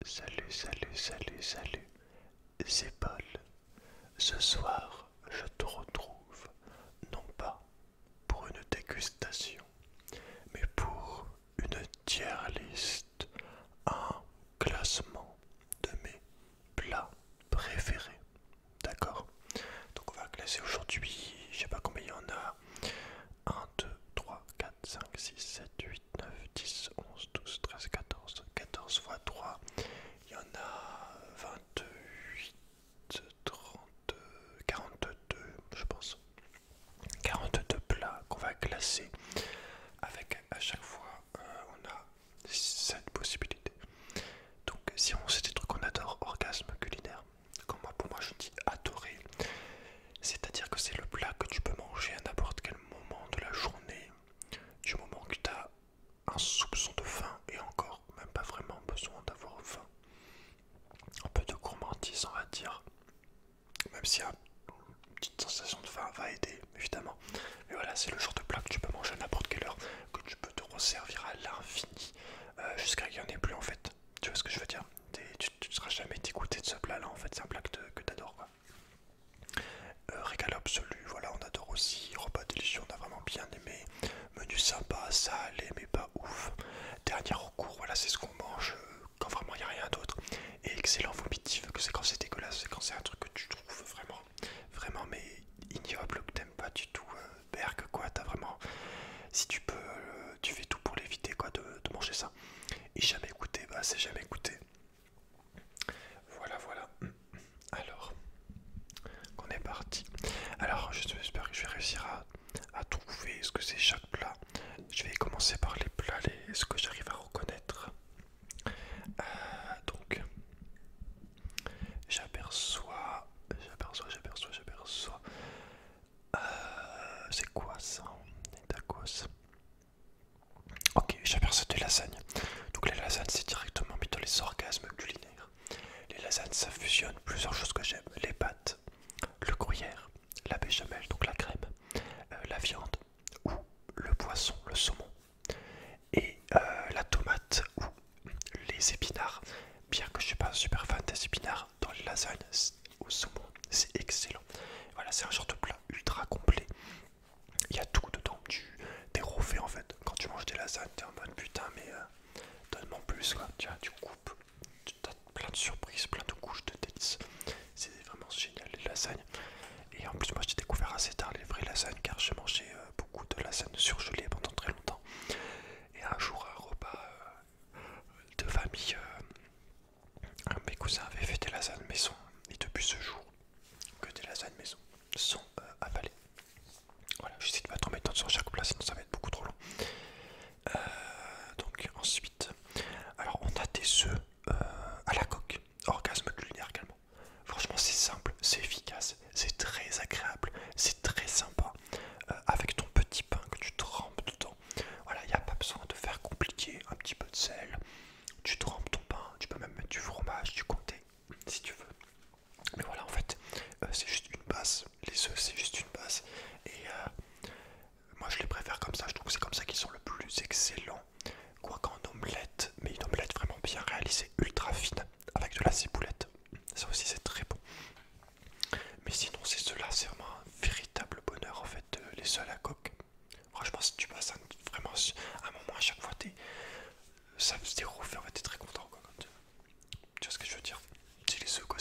Salut, c'est Paul. Ce soir, je te retrouve, non pas pour une dégustation, mais pour une tier list, un classement de mes plats préférés. D'accord? Donc on va classer aujourd'hui, je sais pas combien il y en a. 1, 2, 3, 4, 5, 6, 7, 8, 9, 10, 11, 12, 13, 14. 14 fois 3, il y en a 28, 30, 42, je pense. 42 plats qu'on va classer avec à chaque fois on a 7 possibilités. Donc si on sait des trucs qu'on adore, orgasme culinaire, comme moi pour moi je dis adorer, c'est-à-dire que c'est le plat que tu peux manger à n'importe quel moment de la journée, du moment que tu as un soupçon de faim et encore même pas vraiment besoin d'avoir faim. Un peu de gourmandise on va dire, même si une petite sensation de faim va aider évidemment. Mais voilà, c'est le genre de plat que tu peux manger à n'importe quelle heure, que tu peux te resservir à l'infini, jusqu'à qu'il n'y en ait plus en fait. Tu vois ce que je veux dire? Tu ne seras jamais dégoûté de ce plat là en fait, c'est un plat que tu adores quoi. Régal absolu, voilà, on adore aussi. Repas délicieux, on a vraiment bien aimé. Menu sympa, ça allait, mais pas ouf. Dernier recours, voilà, c'est ce qu'on mange quand vraiment il n'y a rien d'autre. Et excellent vomitif, que c'est quand c'est dégueulasse, c'est quand c'est un truc que tu trouves vraiment, mais ignoble, que t'aimes pas du tout. Berg, quoi, t'as vraiment. Si tu peux, tu fais tout pour l'éviter, quoi, de manger ça. Et jamais goûté, bah c'est jamais goûté. Voilà. Alors. On est parti. Alors, j'espère que je vais réussir à trouver ce que c'est chaque plat. Je vais commencer par les plats, ce que j'arrive à reconnaître. Donc, j'aperçois. C'est quoi ça? Les tacos. Ok, j'aperçois des lasagnes. Donc, les lasagnes, c'est directement mis dans les orgasmes culinaires. Les lasagnes, ça fusionne plusieurs choses que j'aime. Les pâtes, le gruyère, la béchamel, donc la crème, la viande ou le poisson, le saumon, et la tomate ou les épinards. Bien que je ne suis pas super fan des épinards dans les lasagnes au saumon, c'est excellent. Voilà, c'est un genre de plat ultra complet. Il y a tout dedans, t'es refait en fait. Quand tu manges des lasagnes, t'es en mode putain, mais donne-moi plus quoi. Tu coupes, tu as plein de surprises, plein de couches de délices. C'est vraiment génial les lasagnes. Et en plus, moi j'ai découvert assez tard les vraies lasagnes car j'ai mangé beaucoup de lasagnes surgelées pendant très longtemps. Et un jour, un repas de famille, mes cousins avaient fait des lasagnes maison. Et depuis ce jour, que des lasagnes maison sont avalées. Voilà, j'essaie de pas trop mettre sur chaque plat, sinon ça va être beaucoup trop long. Donc ensuite, alors on a des œufs à la coque, orgasme culinaire également. Franchement c'est simple, c'est efficace, c'est très agréable, c'est très sympa. Avec ton petit pain que tu trempes dedans. Voilà, il n'y a pas besoin de faire compliqué, un petit peu de sel. Tu trempes ton pain, tu peux même mettre du fromage, du comté, si tu veux. Mais voilà, en fait, c'est juste une base. Les œufs, c'est juste une base. Et moi, je les préfère comme ça. Je trouve que c'est comme ça qu'ils sont le plus excellents. Quoi qu'en omelette, mais une omelette vraiment bien réalisée, ultra fine, avec de la ciboulette. Ça aussi, c'est très bon. Mais sinon, c'est cela, c'est vraiment un véritable bonheur en fait, les œufs à la coque. Franchement, si tu passes vraiment un moment à chaque fois, ça se déroule, en fait, t'es très content quoi. Tu vois ce que je veux dire? C'est les œufs quoi.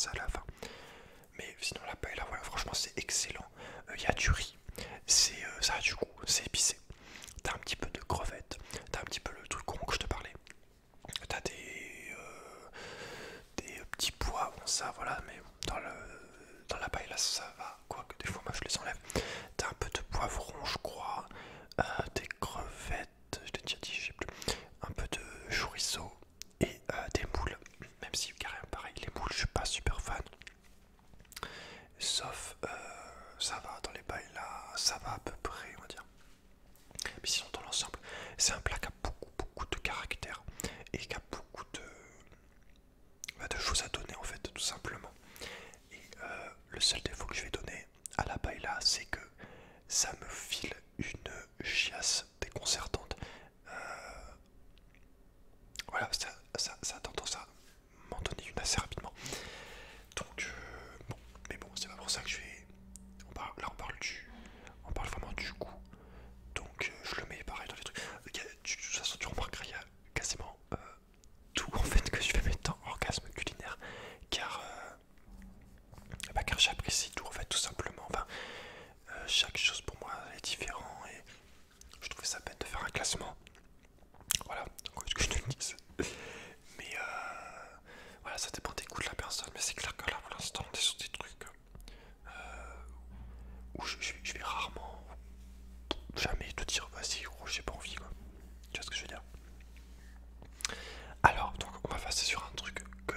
ça à la fin. Mais sinon la paella, voilà, franchement c'est excellent. Il y a du riz, ça a du goût, c'est épicé. T'as un petit peu de crevettes, t'as un petit peu le truc rond que je te parlais. T'as des petits pois, bon ça voilà, mais dans la paella ça va, quoique des fois moi je les enlève. T'as un peu de poivron je crois, des crevettes, je t'ai déjà dit, je sais plus, un peu de chorizo et des moules, même si carrément pareil, les moules je suis pas super fan. Sauf, ça va dans les paellas, ça va à peu près on va dire. Mais sinon dans l'ensemble, c'est un plat qui a beaucoup de caractère et qui a beaucoup de choses à donner en fait tout simplement. Et le seul défaut que je vais donner à la paella, c'est que ça me file une chiasse déconcertante. Voilà, ça a tendance à m'en donner une assez rapidement. Donc bon, mais bon, c'est pas pour ça que je vais. Là on parle vraiment du goût. Donc je le mets pareil dans les trucs. De toute façon tu remarqueras, il y a quasiment tout en fait que je vais mettre dans orgasme culinaire. Car car j'apprécie tout en fait tout simplement. Enfin, chaque chose pour moi est différent et je trouvais ça bête de faire un classement. Voilà, donc ce que je te le dise. Mais voilà, ça dépend des goûts de la personne. Mais c'est clair que là pour l'instant on est sur des trucs où je vais rarement, jamais te dire vas-y gros j'ai pas envie quoi. Tu vois ce que je veux dire? Alors donc on va passer sur un truc que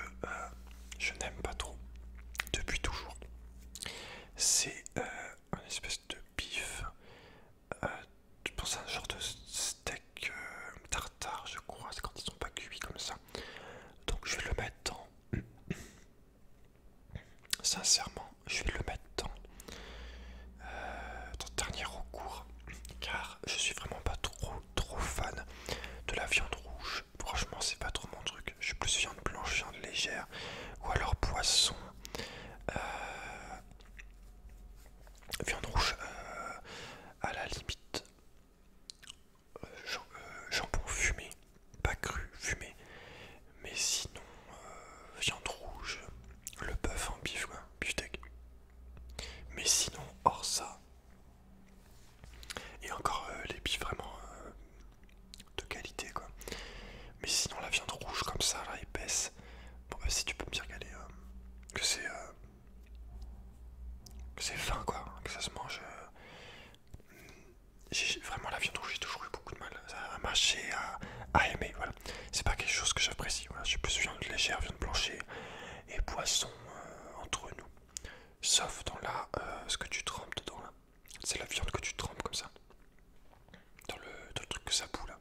je n'aime pas trop depuis toujours. C'est un espèce de bif. Tu penses à un genre de steak tartare je crois, c'est quand ils sont pas cuits comme ça. Donc je vais le mettre dans. Sincèrement, je vais le mettre dans dernier recours. Car je suis vraiment pas trop fan de la viande rouge. Franchement c'est pas trop mon truc. Je suis plus viande blanche, viande légère. Ou alors poisson. Viande rouge à la limite. Jambon fumé. Pas cru, fumé. Mais sinon, viande rouge. Le bœuf en bif quoi. Beefsteak. Mais sinon, hors ça. Et encore les bifs vraiment de qualité quoi. Mais sinon la viande rouge comme ça là épaisse. Bon bah si tu peux me dire qu'elle est que c'est fin quoi, que ça se mange. Vraiment la viande rouge j'ai toujours eu beaucoup de mal à mâcher, à aimer voilà. C'est pas quelque chose que j'apprécie. Voilà. Je suis plus viande légère, viande blanchie et poisson entre nous. Sauf dans là ce que tu trempes dedans là. C'est la viande que tu trempes comme ça. Dans le truc que ça bout là.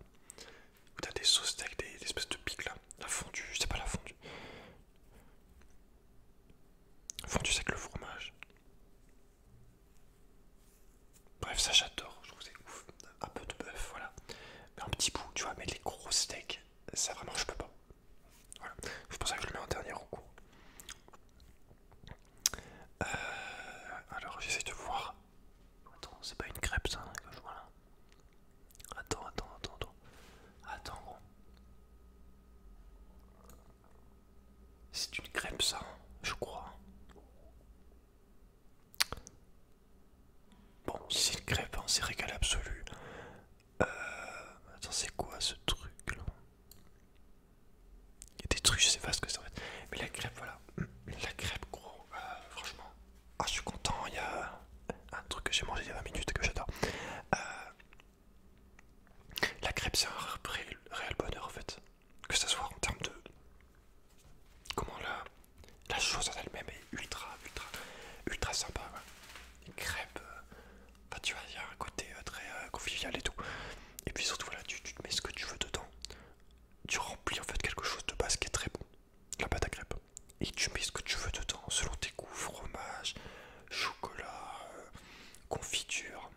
Où t'as des sauces avec des espèces de pics là. La fondue, je sais pas la fondue. Fondue c'est avec le fromage. Bref, ça j'adore, je trouve que c'est ouf. Un peu de bœuf, voilà. Mais un petit bout, tu vois, mais les gros steaks, ça vraiment je peux pas. Voilà. C'est pour ça que je le mets en dernier recours. Alors j'essaie de voir. Attends, c'est pas une crêpe ça que je vois là. Attends. Attends, gros. C'est une crêpe ça, je crois. Bon, si c'est une crêpe, hein, c'est régal absolu. Attends, c'est quoi ce truc là? Il y a des trucs, je sais pas ce que ça va être. Mais la crêpe, voilà. La crêpe, gros, franchement. Ah, je suis content, il y a un truc que j'ai mangé il y a 20 minutes que j'adore. La crêpe, c'est un réel bonheur en fait. Que ça soit en termes de. Comment la chose en elle-même est ultra sympa. Ouais. Les crêpes, bah, tu vois, il y a un côté très convivial et tout. Et puis surtout, voilà, tu te mets ce que tu veux dedans. Tu remplis en fait quelque chose de base qui est très bon. La pâte à crêpes. Et tu mets ce que tu veux dedans, selon tes goûts, fromage, chocolat, confiture.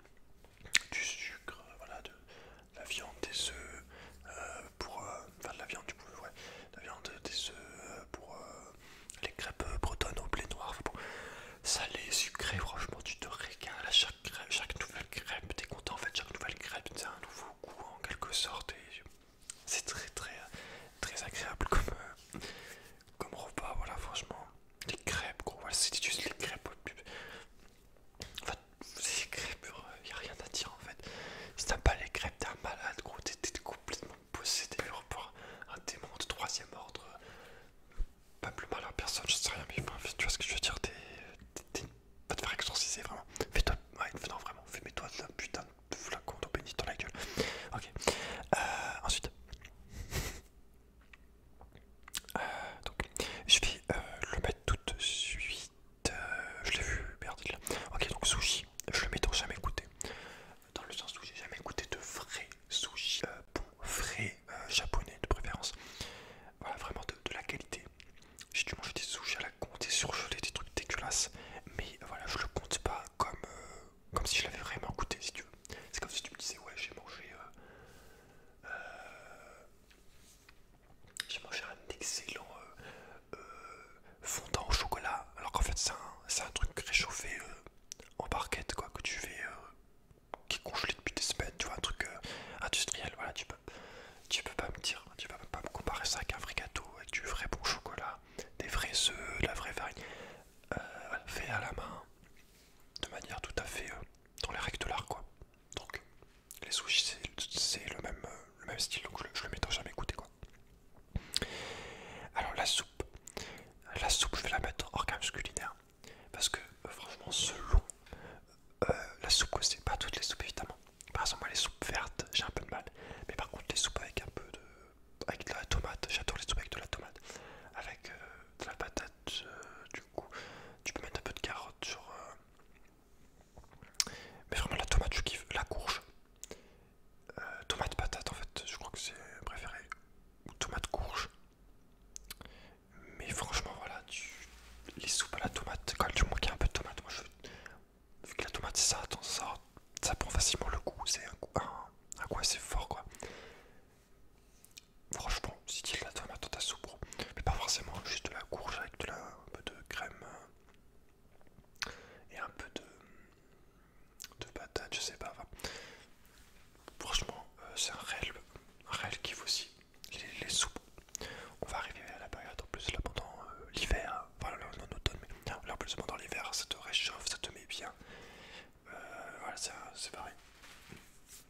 les soupes à la tomate, quand tu manques un peu de tomate, moi vu que la tomate ça, attends, ça prend facilement le goût, c'est un goût assez fort quoi. Franchement, si tu la tomate dans ta soupe, bro, mais pas forcément juste de la courge avec un peu de crème et un peu de patate, je sais pas. Enfin, franchement, c'est un réel kiff aussi. Les soupes. On va arriver à la période en plus là pendant l'hiver, enfin là, en automne, mais là en plus pendant l'hiver, ça te réchauffe, ça te met bien. Voilà, c'est pareil.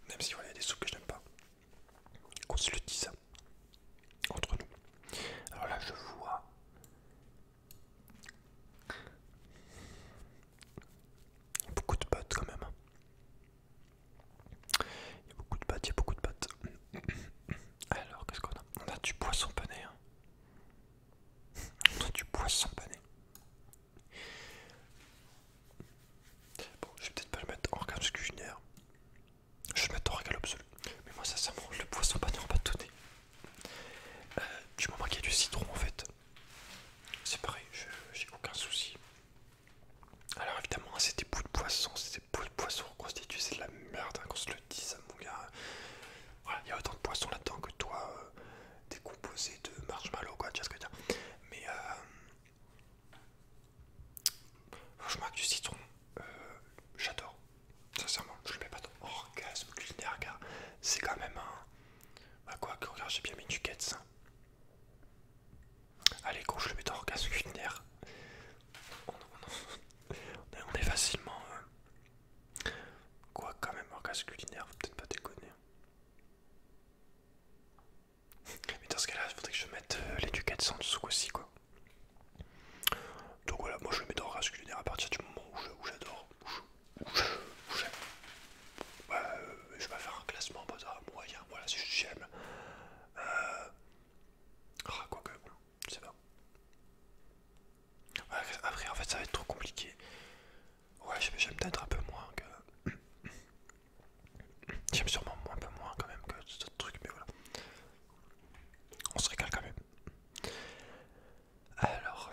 Même si voilà, il y a des soupes que je n'aime pas. Qu'on se le dise entre nous. Alors là, je vois. Beaucoup de pâtes quand même. Il y a beaucoup de pâtes, il y a beaucoup de pâtes. Alors, qu'est-ce qu'on a? On a du poisson pané. Hein. On a du poisson pané. Bon, je vais peut-être pas le mettre en regard culinaire. Je vais le mettre en regard absolu. Mais moi, sincèrement, le poisson pané en bâtonnet. Du moment qu'il y a du citron, en fait, c'est pareil, j'ai aucun souci. Alors évidemment, c'est des bouts de poisson, c'est des bouts de poisson reconstitués, c'est de la merde, hein, qu'on se le dise, mon gars. Voilà, il y a autant de poissons là-dedans que toi, décomposé de marshmallow, quoi, tu vois ce que je veux dire. Mais franchement, avec du citron, j'adore. Sincèrement, je le mets pas dans orgasme culinaire, car c'est quand même un. Bah quoi, que regarde, j'ai bien mis du Ketz. Hein. Allez, quand je le mets dans orgasme culinaire, on est facilement. Quoi, quand même, orgasme culinaire, faut peut-être pas déconner. Mais dans ce cas-là, il faudrait que je mette les Ducats en dessous aussi, quoi. Donc voilà, moi je le mets dans race culinaire à partir du moment où j'adore, où j'aime. Je vais faire un classement en mode moyen, voilà, si j'aime. Quoi que, bon, je sais pas. Ouais, après, en fait, ça va être trop compliqué. Ouais, j'aime peut-être un peu moins que. J'aime sûrement un peu moins quand même que d'autres trucs, mais voilà. On se régale quand même. Alors.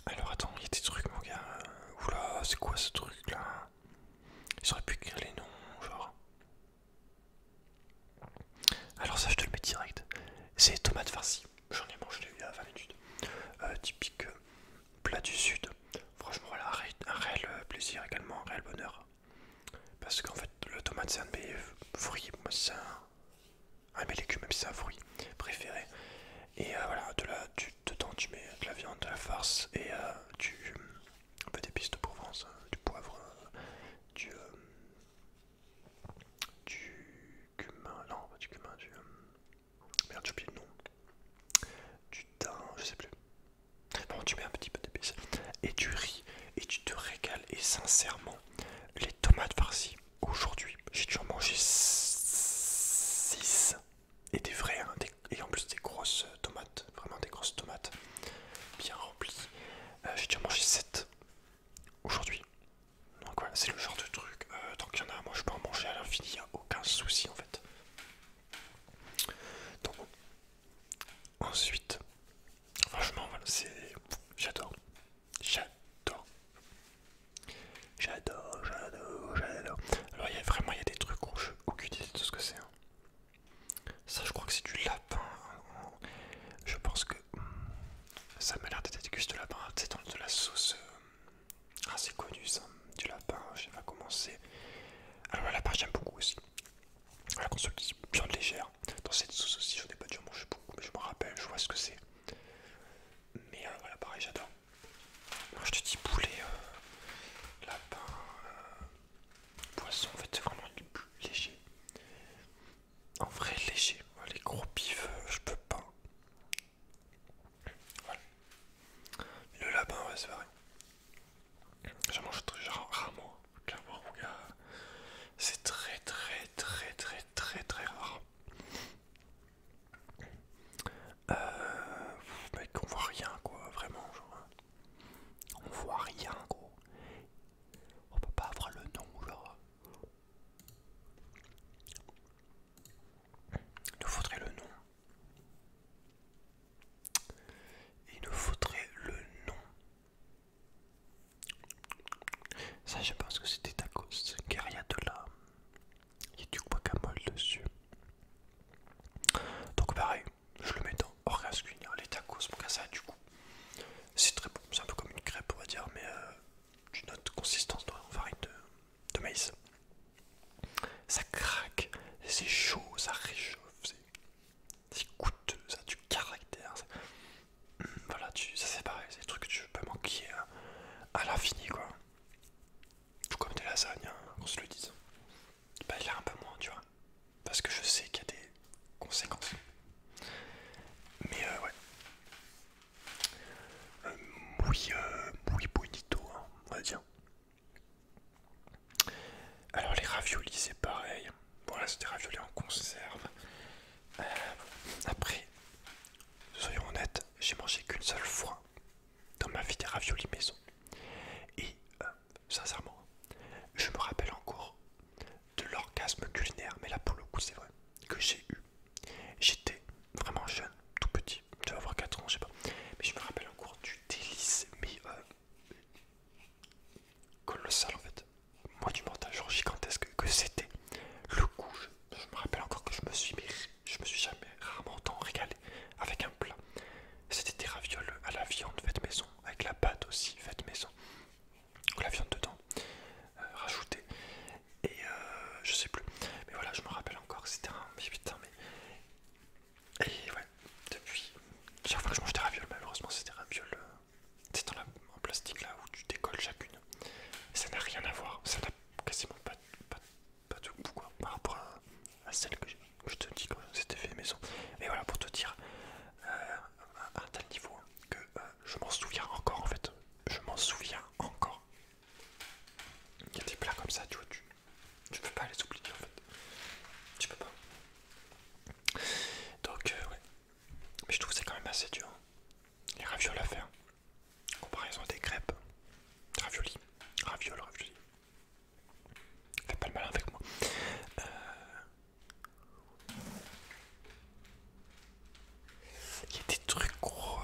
Alors attends, il y a des trucs, mon gars. Oula, c'est quoi ce truc là? Ils auraient pu écrire les noms, genre. Alors ça, je te le mets direct. C'est tomate farcie. J'en ai mangé il y a 20 minutes. Typique plat du sud. Franchement, voilà, un réel plaisir également, un réel bonheur. Parce qu'en fait, le tomate, c'est un de mes fruits. Moi, c'est un de mes légumes, même si c'est un fruit préféré. Et voilà, dedans, tu mets de la viande, de la farce et un peu d'épices de Provence, du poivre, du, du cumin, non, pas du cumin, merde, j'ai oublié le nom. Du thym, je sais plus. Bon, tu mets un petit peu d'épices et du riz et tu te régales. Et sincèrement, les tomates farcies, aujourd'hui, j'ai dû en manger 6 et des vrais, hein, et en plus des grosses tomates, vraiment des grosses tomates bien remplies. J'ai dû en manger 7 aujourd'hui. Donc voilà, c'est le genre de truc. Tant qu'il y en a, moi je peux en manger à l'infini, y a aucun souci en fait. Donc ensuite, franchement, voilà, c'est. J'adore. J'adore. J'adore. Alors, il y a des trucs où j'ai aucune idée de ce que c'est. Hein. Ça, je crois que c'est du lapin. Je pense que ça m'a l'air d'être des cuisses de lapin. C'est dans de la sauce. C'est connu ça. Du lapin, je sais pas comment c'est. Alors, le lapin, j'aime beaucoup aussi. Voilà, qu'on se le dise, viande légère. Dans cette sauce aussi, j'en ai pas dû en manger beaucoup, mais je me rappelle, je vois ce que c'est. Mais voilà, pareil, j'adore. Moi, je te dis poulet, lapin, poisson, en fait, c'est vraiment le plus léger. En vrai, léger. Les gros pifs, je peux pas. Voilà. Mais le lapin, ouais, c'est pareil. J'en mange très rarement. Clairement, mon gars, c'est très rare. Mec, on voit rien, quoi, vraiment, genre. On voit rien, gros. On peut pas avoir le nom, genre. Il nous faudrait le nom. Il nous Ça, je pense que c'était tacos, car il y a il y a du guacamole dessus. Donc pareil, je le mets dans Orgas Culinaire, les tacos, mon gars, ça a du goût. C'est très bon, c'est un peu comme une crêpe, on va dire, mais d'une autre consistance en farine de maïs. Ça craque, c'est chaud, ça réchauffe, c'est goûteux, ça a du caractère. Voilà, ça c'est pareil, c'est des trucs que tu peux manquer à l'infini, quoi. Tout comme des lasagnes, hein, qu'on se le dise. Bah, il y a un peu moins, tu vois. Parce que je sais qu'il y a des conséquences. Mais ouais. Oui, bonito, hein, on va dire. Alors les raviolis, c'est pareil. Bon là, c'est des raviolis en conserve. Après, soyons honnêtes, j'ai mangé qu'une seule fois dans ma vie des raviolis maison. Et sincèrement, je me rappelle encore de l'orgasme culinaire, mais là pour le coup c'est vrai, que j'ai eu. J'étais vraiment jeune, tout petit, je devais avoir 4 ans, je sais pas. Mais je me rappelle encore du délice, mais colossal en fait. Moi du mental, genre gigantesque que c'était. Le goût, je me rappelle encore que je me suis jamais rarement autant régalé avec un plat. C'était des ravioles à la viande faite maison, avec la pâte aussi faite maison, la viande dedans, rajoutée. Et je sais plus. Mais voilà, je me rappelle encore que c'était un. Mais putain, mais. Et ouais, depuis. Chaque fois que je mange des ravioles, malheureusement, c'est des ravioles. C'est en plastique là où tu décolles chacune. Ça n'a rien à voir. Ça n'a quasiment pas de goût quoi, par rapport à celle que je te dis quand c'était fait maison. Mais voilà, pour te dire à un tel niveau que je m'en souviens encore en fait. Je m'en souviens encore. Il y a des plats comme ça, tu vois, tu peux pas les oublier en fait. Tu peux pas. Donc ouais. Mais je trouve que c'est quand même assez dur. Les ravioles à faire. En comparaison à des crêpes. Raviolis. Ravioli. Fais pas le malin avec moi. Il y a des trucs gros.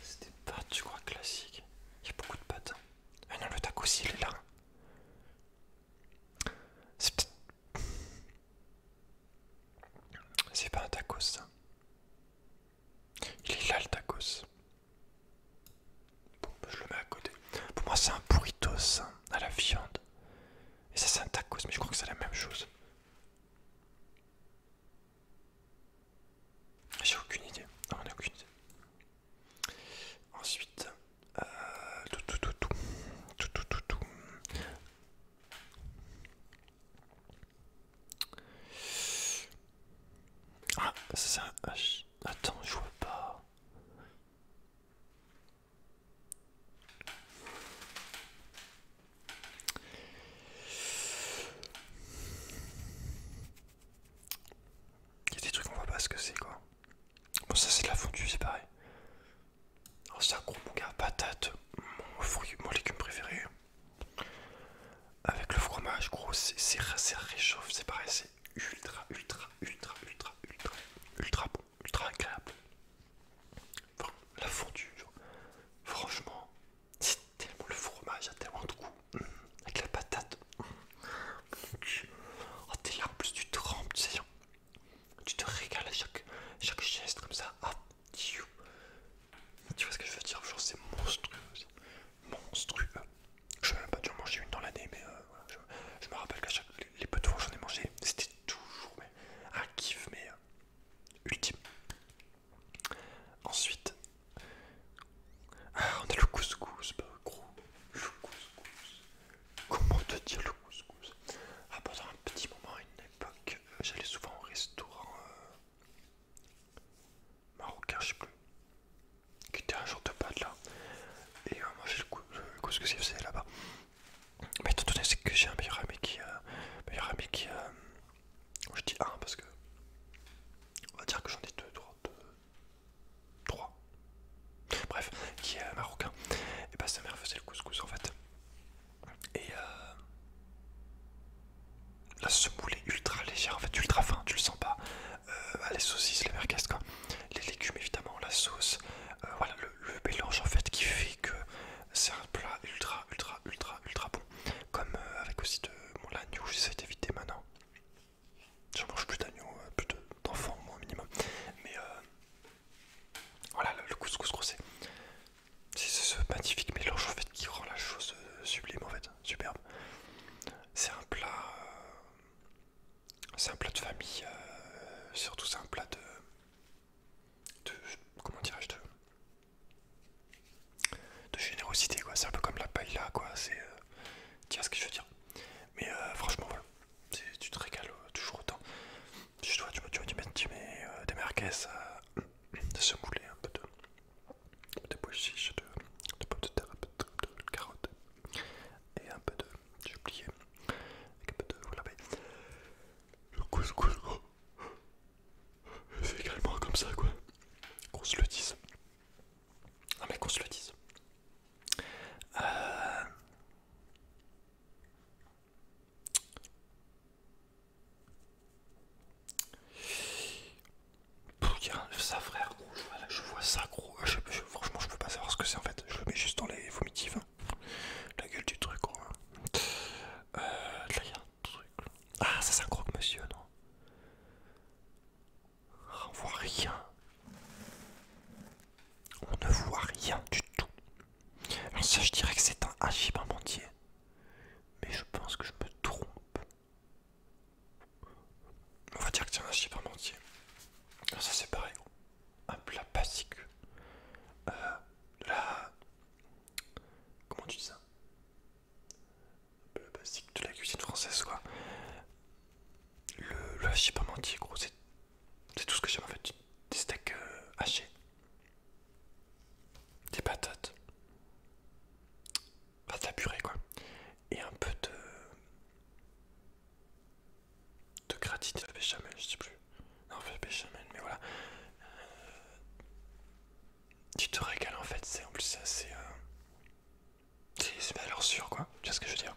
C'est des pâtes, je crois, classiques. Il y a beaucoup de pâtes. Ah non, le taco aussi, il est là. C'est peut-être. C'est pas un tacos, ça. Il est là, le tacos. Bon, bah, je le mets à côté. Pour moi, c'est un burritos hein, à la viande. Et ça, c'est un tacos, mais je crois que c'est la même chose. J'ai aucune idée. Non, on n'a aucune idée. Ensuite, tout. Ah, ça. Attends, je vois pas. Il y a des trucs, on voit pas ce que c'est quoi. Bon, ça, c'est de la fondue, c'est pareil. Oh, c'est un gros mon gars, patate, mon légume préféré. Avec le fromage, gros, ça réchauffe, c'est pareil, c'est ultra bon, ultra agréable. Enfin, la fondue, genre, franchement, c'est tellement le fromage a tellement de goût. Avec la patate. Oh, t'es là, en plus, tu te trempes, tu sais, genre, tu te régales à chaque geste comme ça. Hop, tu vois ce que je veux dire, genre, c'est monstrueux. Monstrueux. Je sais même pas dû en manger une dans l'année, mais voilà, je me rappelle qu'à les peu de fois j'en ai mangé, c'était toujours mais, un kiff, mais ultime. Ensuite, on a le couscous, bah gros, le couscous. Comment te dire le couscous? Ah, pendant un petit moment, à une époque, j'allais souvent au restaurant marocain, je sais plus, qui était un genre de pâte là, et manger le couscous qu'ils faisaient là-bas. Mais étant donné c'est que j'ai un meilleur ami qui je dis un parce que on va dire que j'en ai trois. Bref, qui est marocain. Et bah sa mère faisait le couscous en fait. Et la semoule est ultra légère en fait, ultra fin, tu le sens pas. Les saucisses, les merguez quoi. Les légumes évidemment, la sauce. Voilà le mélange en fait qui fait que ça gros, franchement je peux pas savoir ce que c'est en fait. Je le mets juste dans les vomitifs. Hein. La gueule du truc quoi. Là il y a un truc. Ah ça c'est un croque-monsieur non? Ah, on voit rien. On ne voit rien du tout. Alors ça je dirais que c'est un hachis parmentier. Mais je pense que je me trompe. On va dire que c'est un hachis parmentier. Alors ça c'est pareil. Un plat basique. Là... Comment tu dis ça? Un plat basique de la cuisine française quoi. Le hachis parmentier gros c'est tout ce que j'aime en fait. Des steaks hachés. Des patates. Pas de la purée quoi. Et un peu de gratine de béchamel, je sais plus. Non, pas de béchamel, mais voilà. Tu te régales en fait, c'est en plus c'est assez. C'est valeur sûre quoi, tu vois ce que je veux dire.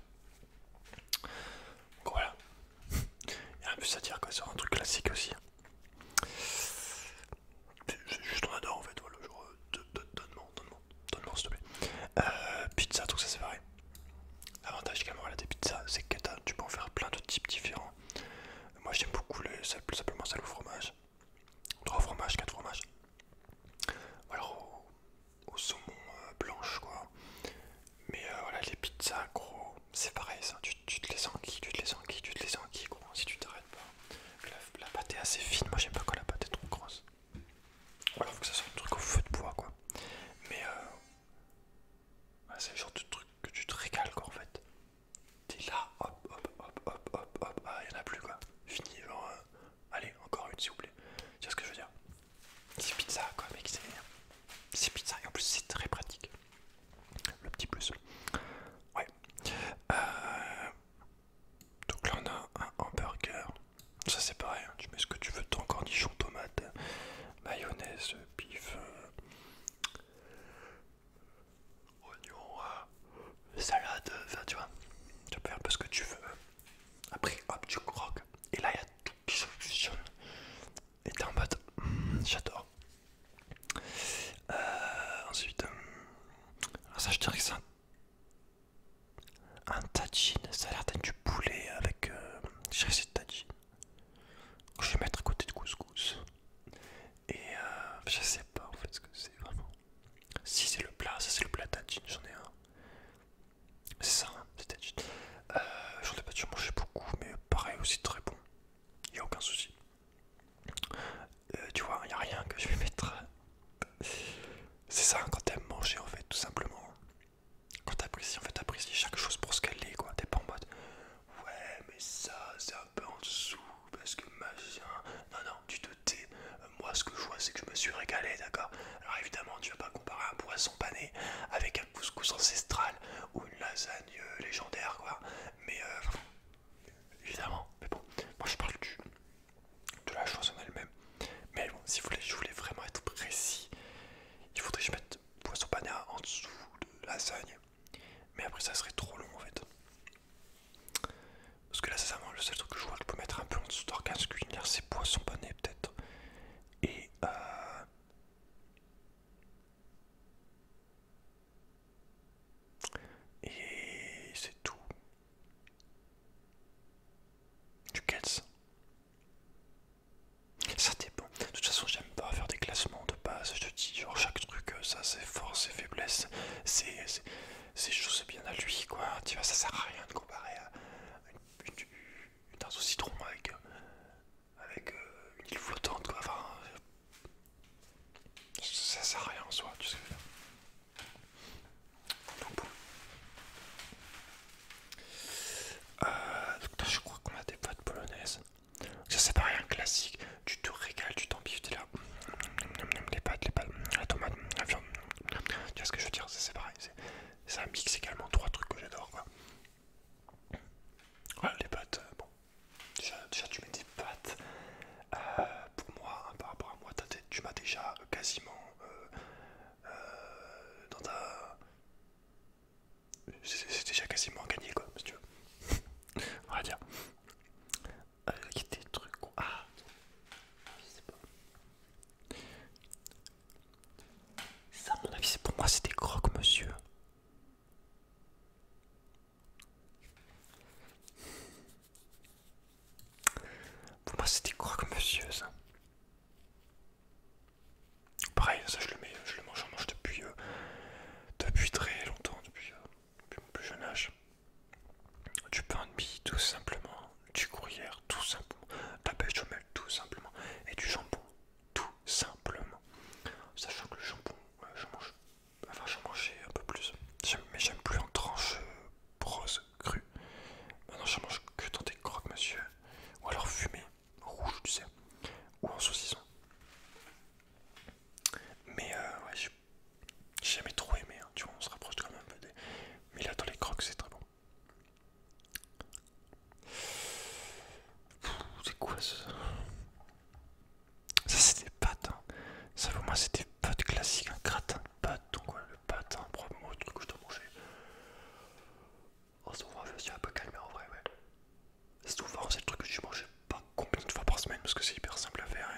Donc voilà. Il y a un plus à dire quoi, c'est un truc classique aussi. C'est juste on adore en fait, voilà, genre donne-moi s'il te plaît. Pizza, tout ça c'est pareil. L'avantage quand même voilà, des pizzas, c'est que tu peux en faire plein de types différents. Moi j'aime beaucoup simplement celle au fromage. 3 fromages, 4 fromages. Ou alors au saumon blanche quoi. Mais voilà les pizzas gros, c'est pareil ça, tu te les enquilles, gros, si tu t'arrêtes pas. La pâte est assez fine, moi j'aime pas quand la pâte est trop grosse. Voilà, faut que ça soit un truc au feu de bois quoi. Mais c'est le genre de truc que tu te régales quoi en fait. T'es là, hop, ah y'en a plus quoi. Fini, genre, allez, encore une s'il vous plaît. Tu vois ce que je veux dire? C'est pizza quoi mec, c'est pizza et en plus c'est très pratique. Le petit plus. Ouais. Donc là on a un hamburger. Ça c'est pareil, hein. Tu mets ce que tu veux dedans, cornichons, tomates, mayonnaise, bif, oignons, salade, enfin tu vois. Tu peux faire un peu ce que tu veux. Après hop tu croques. Et là il y a tout qui se fusionne. Et t'es en mode j'adore. Ensuite, alors ça je dirais que c'est un tagine, ça a l'air d'être du poulet avec. Je dirais que c'est tagine. Je vais mettre à côté de couscous. Et je sais pas en fait ce que c'est vraiment. Si c'est le plat, ça c'est le plat tagine, j'en ai un. C'est ça, hein, c'est tagine. J'en ai pas déjà mangé beaucoup, mais pareil aussi très bon. Y a aucun souci. Tu vois, y a rien que je vais mettre. C'est ça quand t'aimes manger en fait, tout simplement. Quand t'apprécies, en fait, t'apprécies chaque chose pour ce qu'elle est, quoi. T'es pas en mode ouais, mais ça, c'est un peu en dessous parce que machin. Non, non, tu te tais. Moi, ce que je vois, c'est que je me suis régalé, d'accord. Alors évidemment, tu vas pas comparer un poisson pané avec un couscous ancestral ou une lasagne légendaire, quoi. Mais évidemment, mais bon, moi je parle de la chose en elle-même. Mais bon, si je voulais vraiment être précis, il faudrait que je mette poisson pané en dessous de lasagne. Mais après ça serait trop long en fait. Parce que là sincèrement le seul truc que je vois que je peux mettre un peu en dessous d'orgasme culinaire c'est poisson pané peut-être. Et c'est tout. Du Kels. Ça dépend. De toute façon j'aime pas faire des classements de base. Je te dis genre chaque truc ça c'est force et faiblesse. C'est chose bien à lui quoi. Tu vois ça sert à rien de comparer à une tarte au citron avec une île flottante quoi. Enfin ça sert à rien en soi, tu sais. Donc bon. Donc là, je crois qu'on a des pâtes polonaises. Ça c'est pareil, un classique. Tu te régales, tu t'embiffes, t'es là. Les pâtes, la tomate, la viande. Tu vois ce que je veux dire? C'est pareil. C'est un mix également, 3 trucs que j'adore quoi. Voilà les pâtes. Bon. Déjà tu mets des pâtes. Pour moi, hein, par rapport à moi, tu m'as déjà quasiment dans ta. C'est déjà quasiment gagné quoi, si tu veux. On va dire. Il y a des trucs. Ah, je sais pas. Pour moi, c'était croque-monsieur. Pour moi, c'était croque-monsieur, ça. Pareil, ça, je le mange, j'en mange depuis très longtemps, depuis mon plus jeune âge. Du pain de mie, tout simplement. Du gruyère, tout simplement. De la béchamel, tout simplement. Et du jambon, tout simplement. Sachant que le jambon, j'en mangeais un peu plus. Mais j'aime plus en tranche rose, crue. Maintenant, j'en mange que dans des croque-monsieur. Ou alors fumé, rouge, tu sais. Ou en saucisson. Mais ouais, j'ai jamais trop aimé. Hein. Tu vois, on se rapproche quand même un peu des. Mais là, dans les croques, c'est très bon. C'est quoi ça? Ça, c'est des pâtes. Hein. Ça, pour moi, c'est des pâtes classiques. Un gratin de pâtes. Donc, ouais, le pâte, hein, probablement le truc que je dois manger. Oh, souvent, je me suis un peu calmé en vrai, ouais. Souvent, c'est le truc que je mangeais pas combien de fois par semaine parce que c'est hyper simple à faire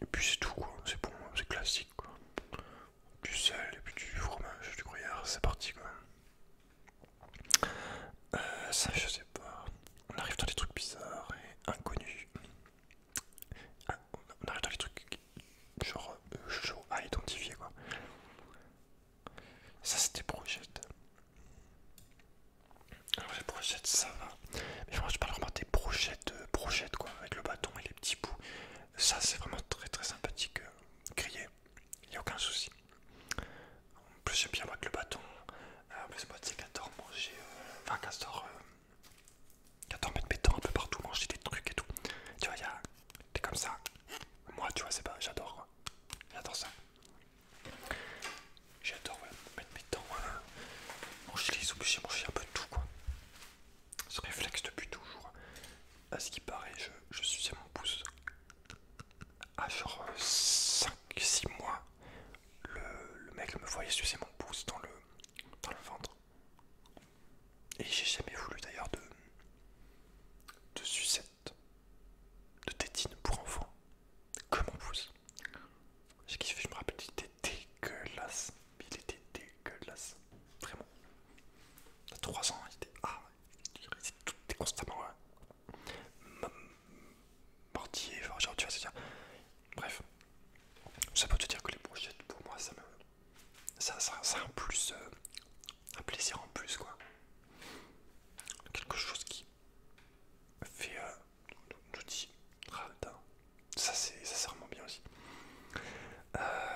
et puis c'est tout quoi. C'est bon, c'est classique quoi. Du sel et puis du fromage, du gruyère, c'est parti quoi. Ça, je sais pas. On arrive dans des trucs bizarres et inconnus. Ah, on arrive dans les trucs genre chauds à identifier quoi. Ça, c'était brochettes. Alors, les brochettes, ça va. Mais moi, je parle vraiment des brochettes quoi, avec le bâton et les petits bouts. Ça, c'est vraiment très très sympathique. Grillé, il n'y a aucun souci. En plus, j'aime bien moi avec le bâton. En plus, moi, tu sais, qu'adore manger. Enfin, qu'adore mettre mes dents un peu partout, manger des trucs et tout. Tu vois, t'es comme ça. Moi, tu vois, c'est pas. J'adore quoi. J'adore ça. J'adore ouais, mettre mes dents. Manger les objets, manger un peu de tout quoi. Ce réflexe depuis toujours. À ce qui paraît, je suçais mon pouce. À genre 5-6 mois, le mec me voyait sucer mon pouce dans le ventre. Et j'ai jamais voulu d'ailleurs de sucette, de tétine pour enfants, que mon pouce. J'ai kiffé, je me rappelle, il était dégueulasse. Il était dégueulasse. Vraiment. À 3 ans, il était. Ah, il était constamment mortier, enfin, genre, tu vois, c'est-à-dire. Bref. Ça peut te dire que les brochettes, pour moi, ça a un plus. Un plaisir en plus, quoi. Quelque chose qui fait. Nous dit. Radin. Ça, c'est vraiment bien aussi.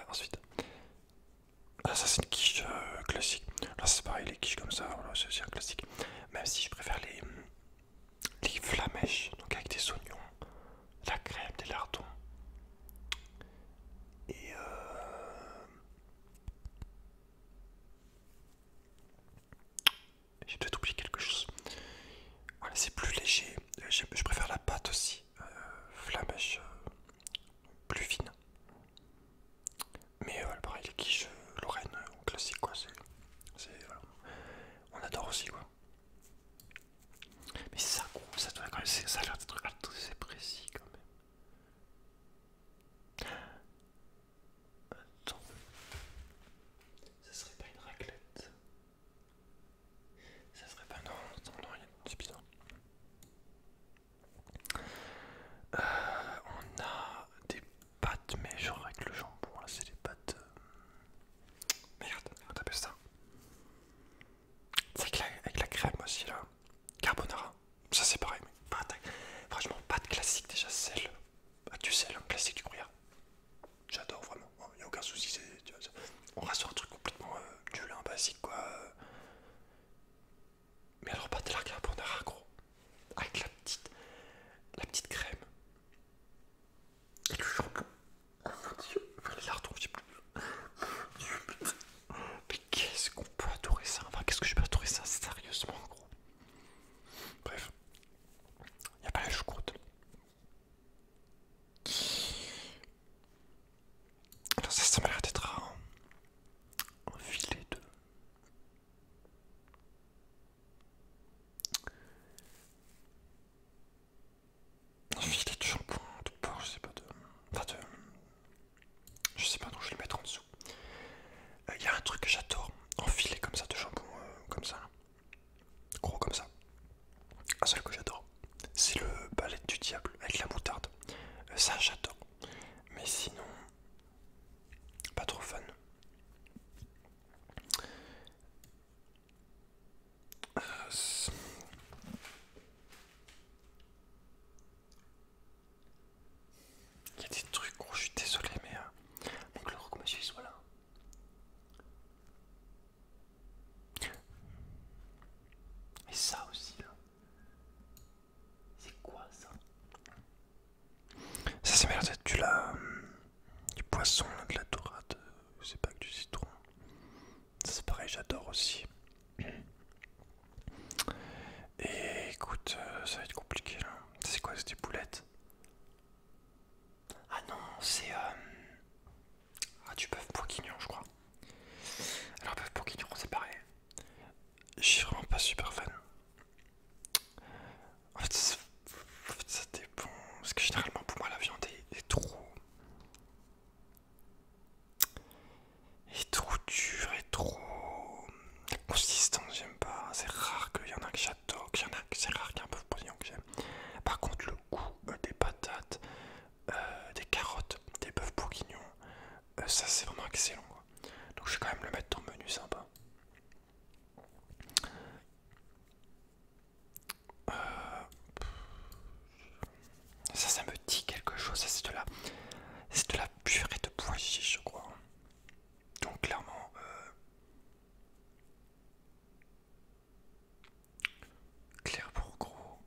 Ensuite. Ah, ça, c'est une quiche classique. Là, c'est pareil, les quiches comme ça, voilà, c'est aussi un classique. Même si je préfère les flamèches, donc avec des oignons, la crème, des lardons. Et j'ai peut-être oublié quelque chose. Voilà, c'est plus léger. Je préfère la pâte aussi. Flamèche plus fine. Mais pareil, les quiches Lorraine, classique quoi. Voilà. On adore aussi quoi. Mais ça, ça doit quand même, ça a l'air d'être assez précis quand même. Attends. Ça serait pas une raclette? Ça serait pas. Non, attends, non, c'est bizarre. On a des pâtes, mais genre avec le jambon, là c'est des pâtes. Merde, comment t'appelles ça? C'est avec la crème aussi là. Carbonara. Ça c'est pareil, mais pâte. Franchement, pâte classique déjà, sel. Avec du sel, un classique du gruyère. J'adore vraiment, il n'y a aucun souci. On reste sur un truc complètement nul, basique quoi. Mais alors pâte à la carbonara gros. Avec la petite crème. Et le jambon. Oh mon dieu. Enfin, les lardons, j'ai plus. Mais qu'est-ce qu'on peut adorer ça? Enfin, qu'est-ce que je peux adorer ça sérieusement gros? Bref. Y a pas la choucroute. Alors ça m'a l'air d'être un filet de... Un filet de jambon, de porc, je sais pas de... Enfin de... Je sais pas, donc je vais le mettre en dessous. poisson, de la dorade, c'est pas que du citron. Ça c'est pareil, j'adore aussi. Et écoute, ça va être compliqué là. C'est quoi, c'est des boulettes? Ah non, c'est du bœuf bourguignon, je crois. Alors bœuf bourguignon, c'est pareil. Je suis vraiment pas super fan. En fait, ça dépend. Parce que généralement, pour moi, la viande est trop dure et trop consistante. J'aime pas. C'est rare qu'il y en a que j'adore. C'est rare qu'il y ait un bœuf bourguignon que j'aime. Par contre, le goût des patates, des carottes, des bœufs bourguignons, ça c'est vraiment excellent, quoi. Donc je vais quand même le mettre dans le menu sympa. Ça me dit quelque chose. Ça c'est de la purée de pois chiches, je crois. Donc clairement, clair pour gros.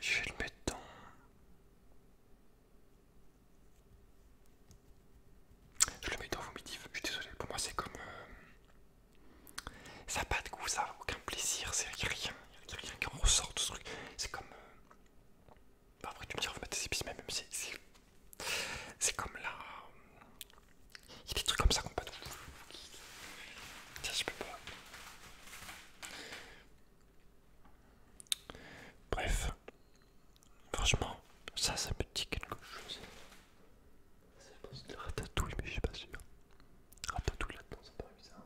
Je vais le mettre dans. Je le mets dans vomitif. Je suis désolé. Pour moi c'est comme. Ça n'a pas de goût, ça n'a aucun plaisir. Il n'y a rien. Il n'y a rien qui en ressort de ce truc. C'est comme. Après tu me diras, faut mettre des épices, mais même c'est comme là. Il y a des trucs comme ça qu'on pas de goût. Ça je peux pas. Bref. Franchement, ça me dit quelque chose. Je pense que ratatouille, mais je suis pas sûr. Ratatouille là-dedans, ça paraît bizarre.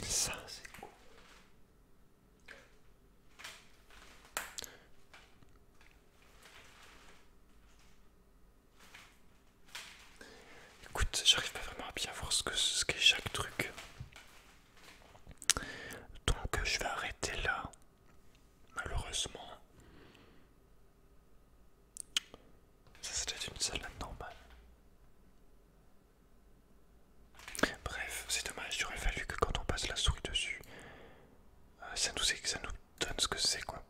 Ça, c'est cool. Écoute, j'arrive pas vraiment à bien voir ce qu'est chaque truc. Donc je vais arrêter là. Malheureusement. Ça doit être une salade normale. Bref, c'est dommage, il aurait fallu que quand on passe la souris dessus, ça nous donne ce que c'est, quoi.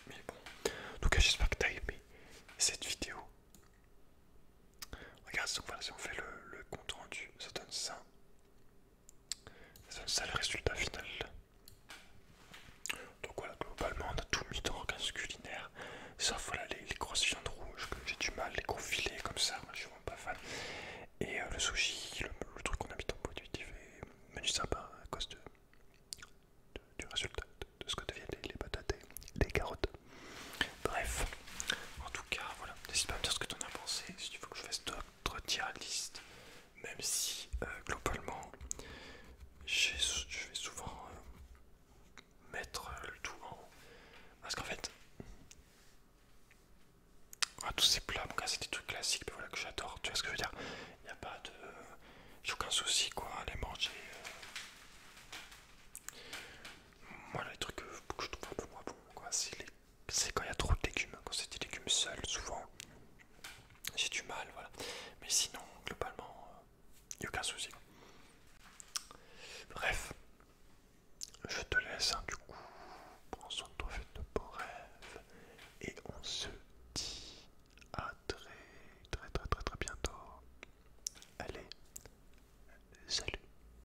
Mais bon, en tout cas j'espère que t'as aimé cette vidéo. Regarde, donc voilà, si on fait le compte rendu, ça donne ça. Ça donne ça le résultat final